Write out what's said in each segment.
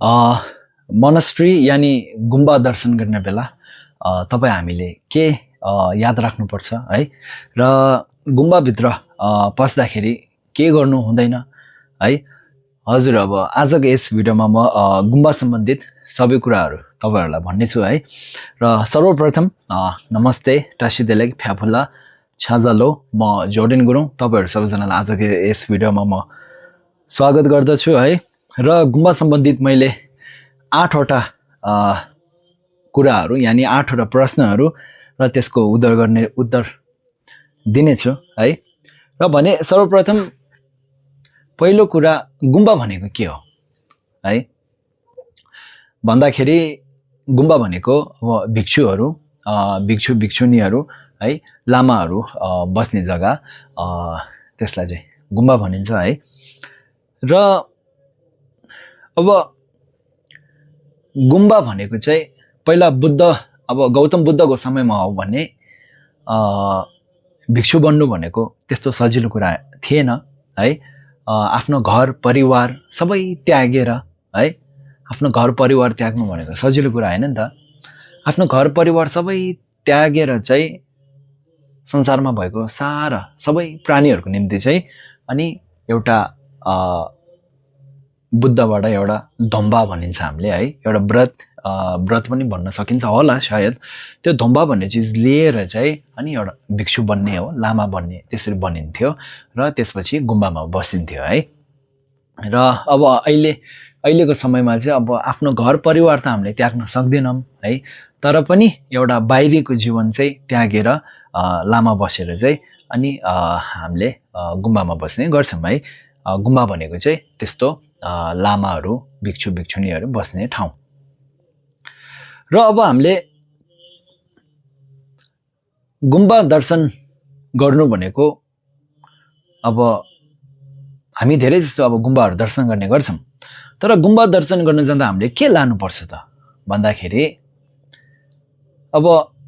Monastery यानी गुम्बा दर्शन गर्ने बेला तपाईँ हामीले के याद राख्नुपर्छ है र गुम्बाभित्र पस्दाखेरि के गर्नु हुँदैन है। हजुर, अब आजको यस भिडियोमा म गुम्बा सम्बन्धित सबै कुराहरू तपाईहरुलाई भन्नेछु है। र सर्वप्रथम नमस्ते टासिदेलेक फ्याफुल्ला छ्याजालो, म जोर्डेन गुरुङ। तपाईहरु सबैजनालाई आजको यस भिडियोमा म स्वागत गर्दछु है। र गुम्बा सम्बन्धित मैले 8 वटा कुराहरू यानी 8 वटा प्रश्नहरू र त्यसको उत्तर दिनेछु है। र भने सर्वप्रथम पहिलो कुरा, गुम्बा भनेको के हो है भन्दाखेरि गुम्बा भनेको अब भिक्षुहरू, भिक्षु भिक्षुनीहरू है, लामाहरू बस्ने जग्गा, त्यसलाई चाहिँ गुम्बा भनिन्छ है। र अब गुम्बा भनेको चाहिँ पहिला अब गौतम बुद्धको समयमा हो भने भिक्षु बन्नु भनेको त्यस्तो सजिलो कुरा थिएन है। आफ्नो घर परिवार सबै त्यागेर है, आफ्नो घर परिवार त्याग्नु भनेको सजिलो कुरा हैन नि त। आफ्नो घर परिवार सबै त्यागेर चाहिँ संसारमा भएको सारा सबै प्राणीहरूको निम्ति चाहिँ अनि एउटा बुद्धबाट एउटा धम्बा भनिन्छ हामीले है, एउटा व्रत पनि भन्न सकिन्छ होला सायद। त्यो धम्बा भन्ने चिज लिएर चाहिँ अनि एउटा भिक्षु बन्ने हो, लामा बन्ने, त्यसरी बनिन्थ्यो र त्यसपछि गुम्बामा बसिन्थ्यो है। र अब अहिलेको समयमा चाहिँ अब आफ्नो घर परिवार त हामीले त्याग्न सक्दैनौँ है, तर पनि एउटा बाहिरीको जीवन चाहिँ त्यागेर लामा बसेर चाहिँ अनि हामीले गुम्बामा बस्ने गर्छौँ है। गुम्बा भनेको चाहिँ त्यस्तो लामाहरू, भिक्षु भिक्षुनीहरू बस्ने ठाउँ। र अब हामीले गुम्बा दर्शन गर्नु भनेको अब हामी धेरै जस्तो अब गुम्बाहरू दर्शन गर्ने गर्छौँ, तर गुम्बा दर्शन गर्न जाँदा हामीले के लानुपर्छ त भन्दाखेरि अब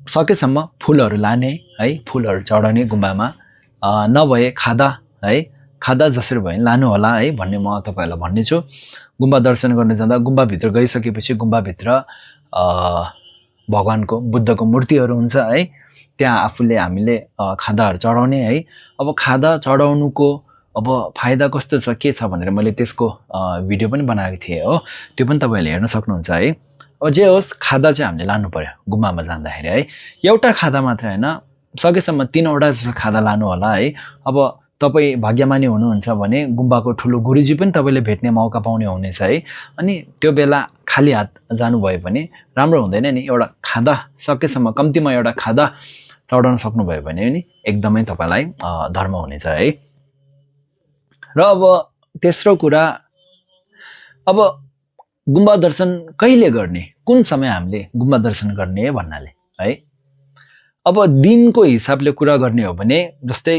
सकेसम्म फुलहरू लाने है, फुलहरू चढाउने गुम्बामा, नभए खादा है, खादा जसरी भए लानु होला है भन्ने म तपाईहरुलाई भन्ने छु। गुम्बा दर्शन गर्न जाँदा गुम्बाभित्र गइसकेपछि गुम्बाभित्र भगवानको बुद्धको मूर्तिहरू हुन्छ है, त्यहाँ आफूले हामीले खादाहरू चढाउने है। अब खादा चढाउनुको अब फाइदा कस्तो छ के छ भनेर मैले त्यसको भिडियो पनि बनाएको थिएँ हो, त्यो पनि तपाईहरुले हेर्न सक्नुहुन्छ है। अब जे होस्, खादा चाहिँ हामीले लानु पर्यो गुम्बामा जाँदाखेरि है। एउटा खादा मात्र हैन, सकेसम्म 3 वटा जस्तो खादा लानु होला है। अब तपाईँ भाग्यमानी हुनुहुन्छ भने गुम्बाको ठुलो गुरुजी पनि तपाईले भेट्ने मौका पाउने हुनेछ है। अनि त्यो बेला खाली हात जानुभयो भने राम्रो हुँदैन नि, एउटा खादा सकेसम्म कम्तीमा एउटा खादा चढाउन सक्नुभयो भने नि एकदमै तपाईलाई धर्म हुनेछ है। र अब तेस्रो कुरा, अब गुम्बा दर्शन कहिले गर्ने, कुन समय हामीले गुम्बा दर्शन गर्ने भन्नाले है। अब दिनको हिसाबले कुरा गर्ने हो भने जस्तै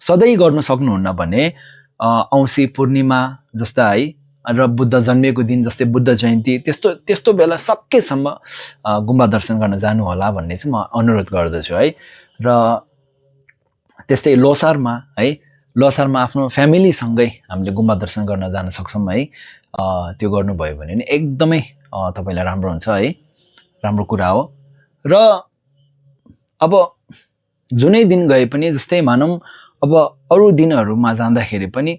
सधैँ गर्न सक्नुहुन्न भने औँसी पूर्णिमा जस्ता है, र बुद्ध जन्मेको दिन जस्तै बुद्ध जयन्ती, त्यस्तो बेला सकेसम्म गुम्बा दर्शन गर्न जानु होला भन्ने चाहिँ म अनुरोध गर्दछु है। र त्यस्तै लोसारमा है, लोसारमा आफ्नो फ्यामिलीसँगै हामीले गुम्बा दर्शन गर्न जान सक्छौँ है। त्यो गर्नुभयो भने नि एकदमै तपाईलाई राम्रो हुन्छ है, राम्रो कुरा हो। र अब जुनै दिन गए पनि जस्तै मानौँ अब अरू दिनहरूमा जाँदाखेरि पनि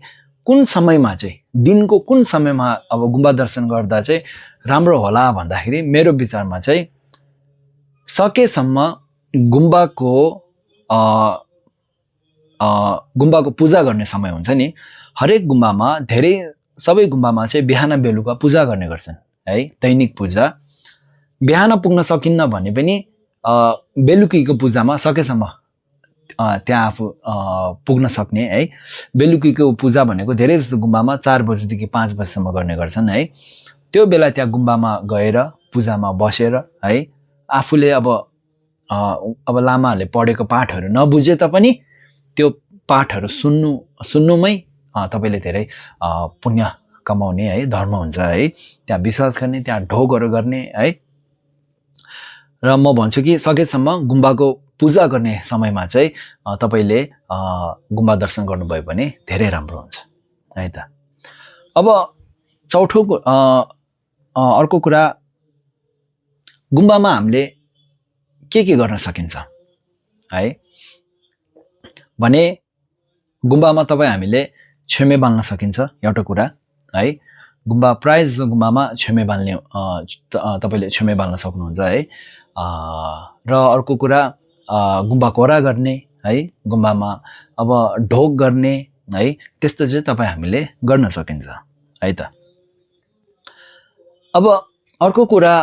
कुन समयमा चाहिँ, दिनको कुन समयमा अब गुम्बा दर्शन गर्दा चाहिँ राम्रो होला भन्दाखेरि मेरो विचारमा चाहिँ सकेसम्म गुम्बाको पूजा गर्ने समय हुन्छ नि, हरेक गुम्बामा सबै गुम्बामा चाहिँ बिहान बेलुका पूजा गर्ने गर्छन् है, दैनिक पूजा। बिहान पुग्न सकिन्न भने पनि बेलुकीको पूजामा सकेसम्म त्यहाँ आफू पुग्न सक्ने है। बेलुकीको पूजा भनेको धेरै जस्तो गुम्बामा 4 बजेदेखि 5 बजेसम्म गर्ने गर्छन् है। त्यो बेला त्यहाँ गुम्बामा गएर पूजामा बसेर है, आफूले अब लामाहरूले पढेको पाठहरू नबुझे तापनि त्यो पाठहरू सुन्नुमै तपाईले धेरै पुण्य कमाउने है, धर्म हुन्छ है। त्यहाँ विश्वास गर्ने, त्यहाँ ढोगहरू गर्ने है। र म भन्छु कि सकेसम्म गुम्बाको पूजा गर्ने समयमा चाहिँ तपाईले गुम्बा दर्शन गर्नुभयो भने धेरै राम्रो हुन्छ है त। अब चौथो अर्को कुरा गुम्बामा हामीले के गर्न सकिन्छ है भने गुम्बामा तपाईँ हामीले छेमे बाल्न सकिन्छ एउटा कुरा है गुम्बा प्रायः जस्तो गुम्बामा छेमे बाल्ने तपाईँले छेमे बाल्न सक्नुहुन्छ है र अर्को कुरा गुम्बा कोरा गर्ने है गुम्बामा अब ढोक गर्ने है त्यस्तो चाहिँ तपाईँ हामीले गर्न सकिन्छ है त अब अर्को कुरा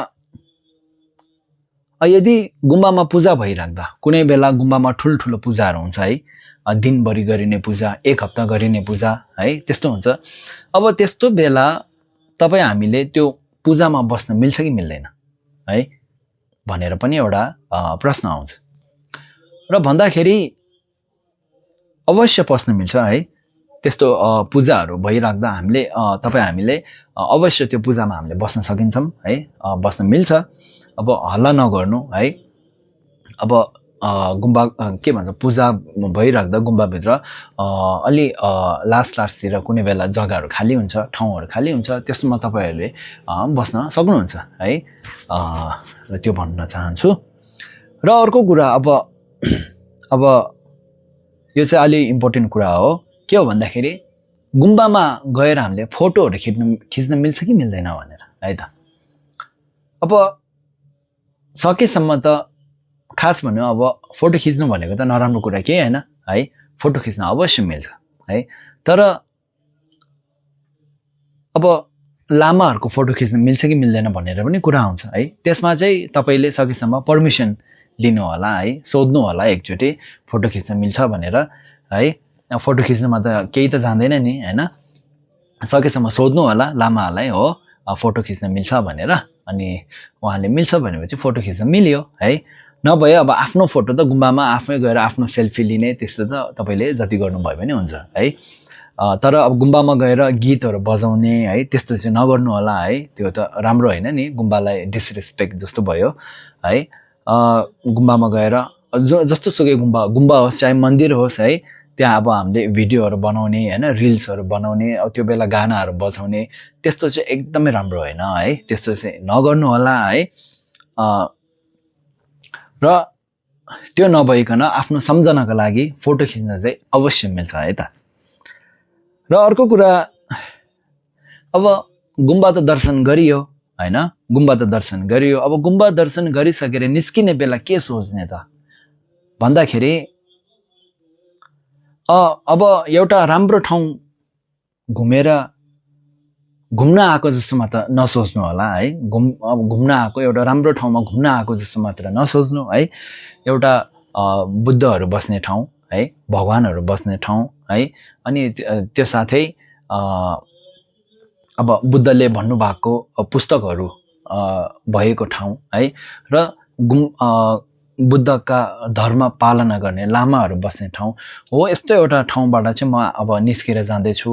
यदि गुम्बामा पूजा भइराख्दा कुनै बेला गुम्बामा ठुल्ठुलो पूजाहरू हुन्छ है दिनभरि गरिने पूजा एक हप्ता गरिने पूजा है त्यस्तो हुन्छ अब त्यस्तो बेला तपाईँ हामीले त्यो पूजामा बस्न मिल्छ कि मिल्दैन है भनेर पनि एउटा प्रश्न आउँछ र भन्दाखेरि अवश्य पस्न मिल्छ है त्यस्तो पूजाहरू भइराख्दा हामीले अवश्य त्यो पूजामा हामीले बस्न सकिन्छौँ है बस्न मिल्छ अब हल्ला नगर्नु है अब गुम्बा के भन्छ पूजा भइराख्दा गुम्बाभित्र अलि लास्टतिर कुनै बेला जग्गाहरू खाली हुन्छ ठाउँहरू खाली हुन्छ त्यस्तोमा तपाईँहरूले बस्न सक्नुहुन्छ है र त्यो भन्न चाहन्छु र अर्को कुरा अब यो चाहिँ अलि इम्पोर्टेन्ट कुरा हो के हो भन्दाखेरि गुम्बामा गएर हामीले फोटोहरू खिच्न मिल्छ कि मिल्दैन भनेर है त अब सकेसम्म त खास भन्नु अब फोटो खिच्नु भनेको त नराम्रो कुरा केही हैन है फोटो खिच्न अवश्य मिल्छ है तर अब लामाहरूको फोटो खिच्न मिल्छ कि मिल्दैन भनेर पनि कुरा आउँछ है त्यसमा चाहिँ तपाईले सकेसम्म पर्मिसन लिनु होला है सोध्नु होला एकचोटी फोटो खिच्न मिल्छ भनेर है फोटो खिच्नुमा त केही त जान्दैन नि हैन सकेसम्म सोध्नु होला लामाहरूलाई हो फोटो खिच्न मिल्छ भनेर अनि उहाँले मिल्छ भनेपछि फोटो खिच्न मिल्यो है नभए अब आफ्नो फोटो त गुम्बामा आफै गएर आफ्नो सेल्फी लिने त्यस्तो त तपाईले जति गर्नु भयो भने हुन्छ है तर अब गुम्बामा गएर गीतहरू बजाउने है त्यस्तो चाहिँ नगर्नु होला है त्यो त राम्रो हैन नि गुम्बालाई डिसरेस्पेक्ट जस्तो भयो है गुम्बामा गएर जस्तो सुकै गुम्बा होस् चाहे मन्दिर होस् है त्यहाँ अब हामीले भिडियोहरू बनाउने हैन रिल्सहरू बनाउने अब त्यो बेला गानाहरू बजाउने त्यस्तो चाहिँ एकदमै राम्रो हैन है त्यस्तो चाहिँ नगर्नु होला है र त्यो नभइकन आफ्नो सम्झनाको लागि फोटो खिच्न चाहिँ अवश्य मिल्छ है त र अर्को कुरा अब गुम्बा त दर्शन गरियो हैन गुम्बा त दर्शन गरियो अब गुम्बा दर्शन गरिसकेर निस्किने बेला के सोच्ने त भन्दाखेरि अब एउटा राम्रो ठाउँ घुम्न आएको जस्तो मात्र नसोच्नु होला है घुम्न आएको एउटा राम्रो ठाउँमा घुम्न आएको जस्तो मात्र नसोच्नु है एउटा बुद्धहरू बस्ने ठाउँ है भगवानहरू बस्ने ठाउँ है अनि त्यो साथै अब बुद्धले भन्नुभएको पुस्तकहरू भएको ठाउँ है र बुद्धका धर्म पालना गर्ने लामाहरू बस्ने ठाउँ हो यस्तो एउटा ठाउँबाट चाहिँ म अब निस्केर जाँदैछु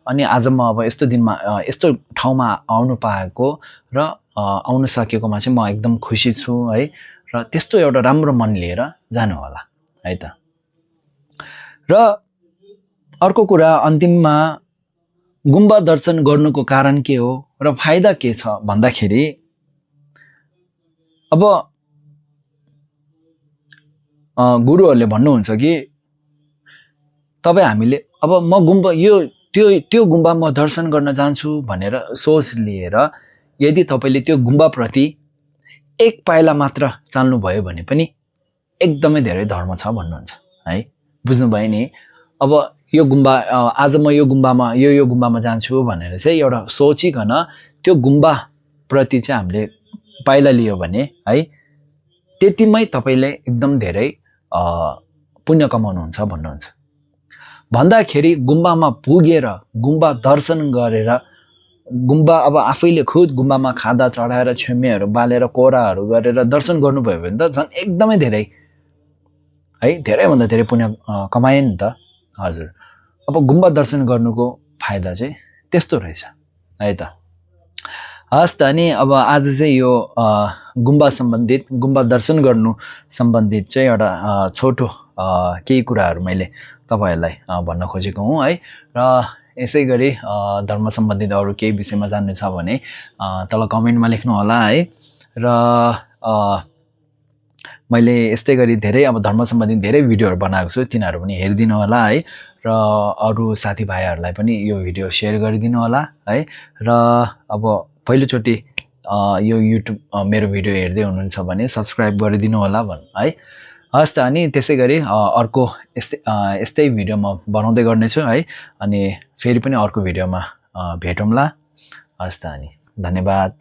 अनि आज म अब यस्तो दिनमा यस्तो ठाउँमा आउनु पाएको र आउन सकेकोमा चाहिँ म एकदम खुसी छु है र त्यस्तो एउटा राम्रो मन लिएर जानु होला है त र अर्को कुरा अन्तिममा गुम्बा दर्शन गर्नुको कारण के हो र फाइदा के छ भन्दाखेरि अब गुरुहरूले भन्नुहुन्छ कि तपाईँ हामीले अब म गुम्बा त्यो गुम्बा म दर्शन गर्न जान्छु भनेर सोच लिएर यदि तपाईले त्यो गुम्बाप्रति एक पाइला मात्र चाल्नुभयो भने पनि एकदमै धेरै धर्म छ भन्नुहुन्छ है बुझ्नुभयो नि अब यो गुम्बा आज म यो गुम्बामा जान्छु भनेर चाहिँ एउटा सोचिकन त्यो गुम्बाप्रति चाहिँ हामीले पाइला लियो भने है त्यतिमै तपाईले एकदम धेरै पुण्य कमाउनुहुन्छ भन्नुहुन्छ भन्दाखेरि गुम्बामा पुगेर गुम्बा दर्शन गरेर गुम्बा अब आफैले खुद गुम्बामा खादा चढाएर छेमेहरू बालेर कोराहरू गरेर दर्शन गर्नुभयो भने त झन् एकदमै धेरै है धेरैभन्दा धेरै पुण्य कमाए नि त हजुर अब गुम्बा दर्शन गर्नुको फाइदा चाहिँ त्यस्तो रहेछ है त हस् त अनि अब आज चाहिँ यो गुम्बा दर्शन गर्नु सम्बन्धित चाहिँ एउटा छोटो केही कुराहरू मैले तपाईहरुलाई भन्न खोजेको हुँ है र यसै गरी धर्म सम्बन्धित अरू केही विषयमा जान्नु छ भने तल कमेन्टमा लेख्नु होला है। र मैले यस्तै गरी धेरै अब धर्म सम्बन्धी धेरै भिडियोहरू बनाएको छु, तिनीहरू पनि हेरिदिनु होला है। र अरू साथीभाइहरूलाई पनि यो भिडियो सेयर गरिदिनु होला है। र अब पहिलोचोटि यो युट्युब मेरो भिडियो हेर्दै हुनुहुन्छ भने सब्सक्राइब गरिदिनु होला है। हस् त, अनि त्यसै गरी अर्को यस्तै भिडियो म बनाउँदै गर्नेछु है। अनि फेरि पनि अर्को भिडियोमा भेटौँला। हस् त, अनि धन्यवाद।